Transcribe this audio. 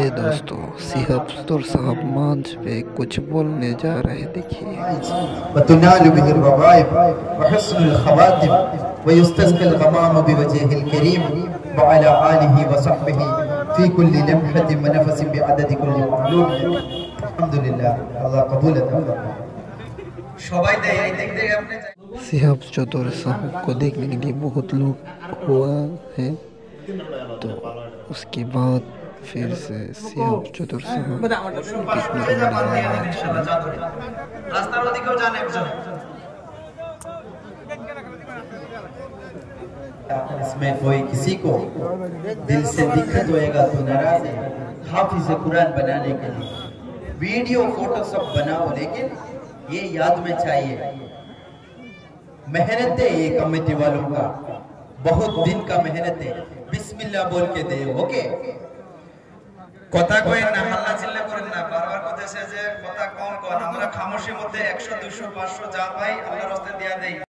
है दोस्तों, सिहब अफ्सर साहब मंच पे कुछ बोलने जा रहे। देखिए सिहब चौधर साहब को देखने के लिए बहुत लोग हुआ है। तो उसके बाद फिर से सिहब चौधर साहब इसमें कोई किसी को दिल से दिक्कत होएगा तो नाराज है। हाफिज कुरान बनाने के लिए वीडियो फोटो सब बनाओ, लेकिन ये याद में चाहिए मेहनत है ये कमेटी वालों का, बहुत दिन का मेहनत है। बिस्मिल्लाह बोल के दे। ओके কথা কই না, হাল্লা চিল্লা করেন না, বারবার কইতেছে যে কথা কম কর। আমরা খামোশির মধ্যে 100 200 500 যা পাই আল্লাহর রাস্তায় দিয়া দেই।